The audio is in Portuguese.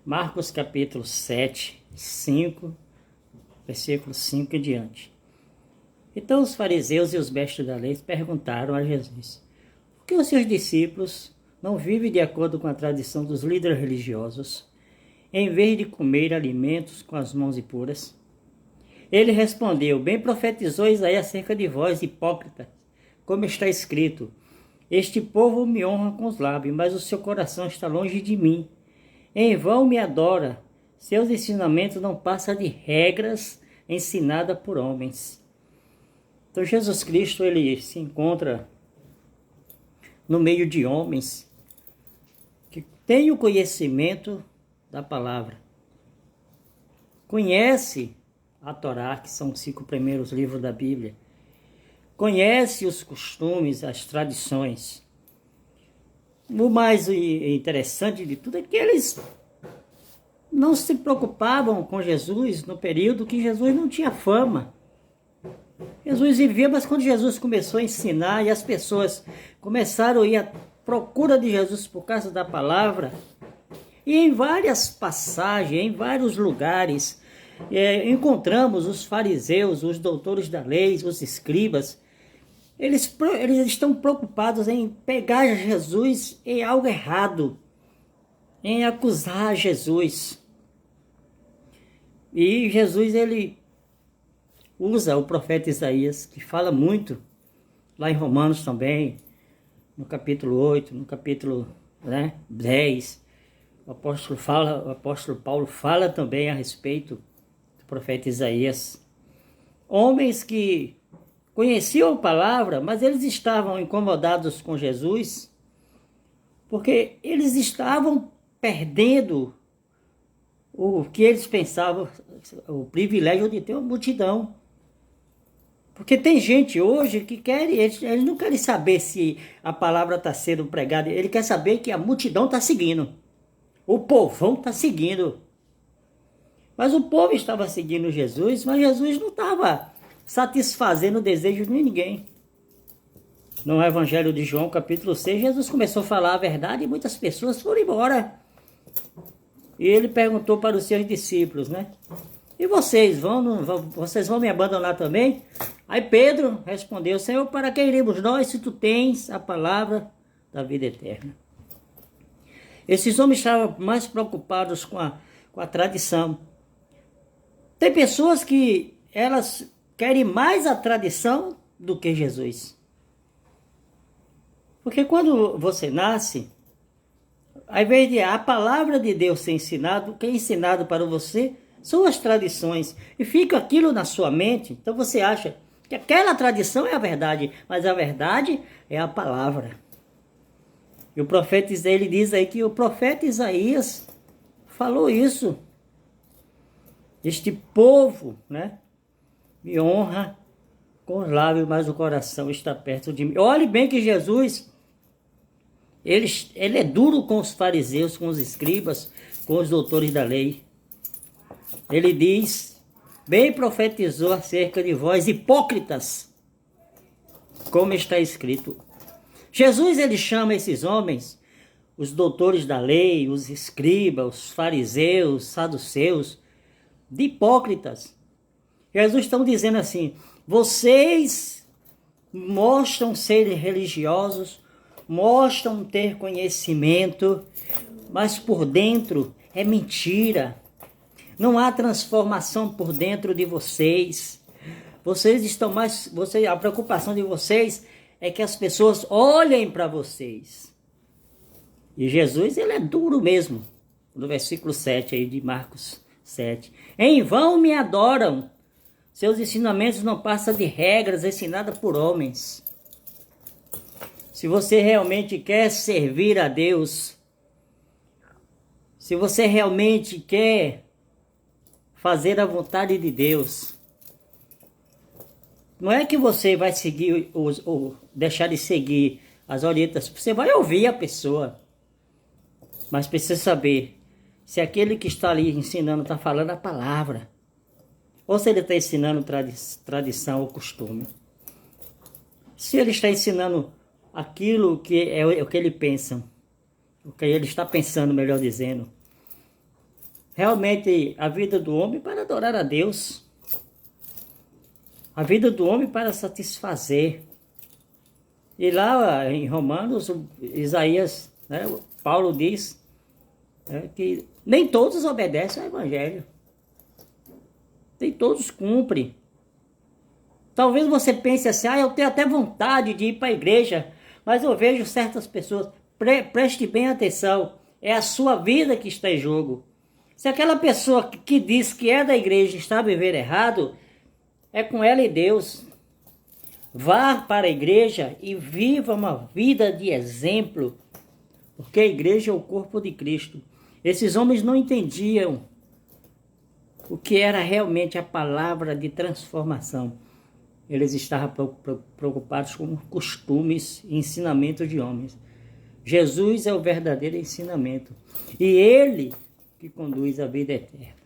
Marcos capítulo 7, 5, versículo 5 em diante. Então os fariseus e os mestres da lei perguntaram a Jesus: por que os seus discípulos não vivem de acordo com a tradição dos líderes religiosos, em vez de comer alimentos com as mãos impuras? Ele respondeu: bem profetizou Isaías acerca de vós, hipócritas, como está escrito: este povo me honra com os lábios, mas o seu coração está longe de mim. Em vão me adora, seus ensinamentos não passam de regras ensinadas por homens. Então Jesus Cristo, ele se encontra no meio de homens que têm o conhecimento da palavra. Conhece a Torá, que são os 5 primeiros livros da Bíblia. Conhece os costumes, as tradições. O mais interessante de tudo é que eles não se preocupavam com Jesus no período que Jesus não tinha fama. Jesus vivia, mas quando Jesus começou a ensinar e as pessoas começaram a ir à procura de Jesus por causa da palavra, e em várias passagens, em vários lugares, encontramos os fariseus, os doutores da lei, os escribas. Eles estão preocupados em pegar Jesus em algo errado, em acusar Jesus. E Jesus, ele usa o profeta Isaías, que fala muito, lá em Romanos também, no capítulo 8, no capítulo 10, o apóstolo Paulo fala também a respeito do profeta Isaías. Homens que conheciam a palavra, mas eles estavam incomodados com Jesus, porque eles estavam perdendo o que eles pensavam, o privilégio de ter uma multidão. Porque tem gente hoje que eles não querem saber se a palavra está sendo pregada, ele quer saber que a multidão está seguindo, o povão está seguindo. Mas o povo estava seguindo Jesus, mas Jesus não estava satisfazendo o desejo de ninguém. No Evangelho de João, capítulo 6, Jesus começou a falar a verdade e muitas pessoas foram embora. E ele perguntou para os seus discípulos, e vocês vão me abandonar também? Aí Pedro respondeu: Senhor, para que iremos nós se tu tens a palavra da vida eterna? Esses homens estavam mais preocupados com a tradição. Tem pessoas que elas querem mais a tradição do que Jesus. Porque quando você nasce, ao invés de a palavra de Deus ser ensinado, o que é ensinado para você são as tradições. E fica aquilo na sua mente, então você acha que aquela tradição é a verdade, mas a verdade é a palavra. E o profeta Isaías, ele diz aí que o profeta Isaías falou isso. Este povo, me honra com os lábios, mas o coração está perto de mim. Olhe bem que Jesus, ele é duro com os fariseus, com os escribas, com os doutores da lei. Ele diz: bem profetizou acerca de vós, hipócritas, como está escrito. Jesus, ele chama esses homens, os doutores da lei, os escribas, os fariseus, saduceus, de hipócritas. Jesus está dizendo assim: vocês mostram ser religiosos, mostram ter conhecimento, mas por dentro é mentira. Não há transformação por dentro de vocês. Vocês estão a preocupação de vocês é que as pessoas olhem para vocês. E Jesus, ele é duro mesmo. No versículo 7 aí de Marcos 7. Em vão me adoram. Seus ensinamentos não passam de regras ensinadas por homens. Se você realmente quer servir a Deus, se você realmente quer fazer a vontade de Deus, não é que você vai seguir ou deixar de seguir as orientações, você vai ouvir a pessoa, mas precisa saber se aquele que está ali ensinando está falando a palavra, ou se ele está ensinando tradição ou costume. Se ele está ensinando aquilo que é o que ele pensa, o que ele está pensando, melhor dizendo, realmente a vida do homem para adorar a Deus. A vida do homem para satisfazer. E lá em Romanos, Isaías, né, Paulo diz, né, que nem todos obedecem ao Evangelho. Nem todos cumprem. Talvez você pense assim, eu tenho até vontade de ir para a igreja, mas eu vejo certas pessoas, preste bem atenção, é a sua vida que está em jogo. Se aquela pessoa que diz que é da igreja está vivendo errado, é com ela e Deus. Vá para a igreja e viva uma vida de exemplo, porque a igreja é o corpo de Cristo. Esses homens não entendiam o que era realmente a palavra de transformação. Eles estavam preocupados com costumes e ensinamentos de homens. Jesus é o verdadeiro ensinamento. E Ele que conduz a vida eterna.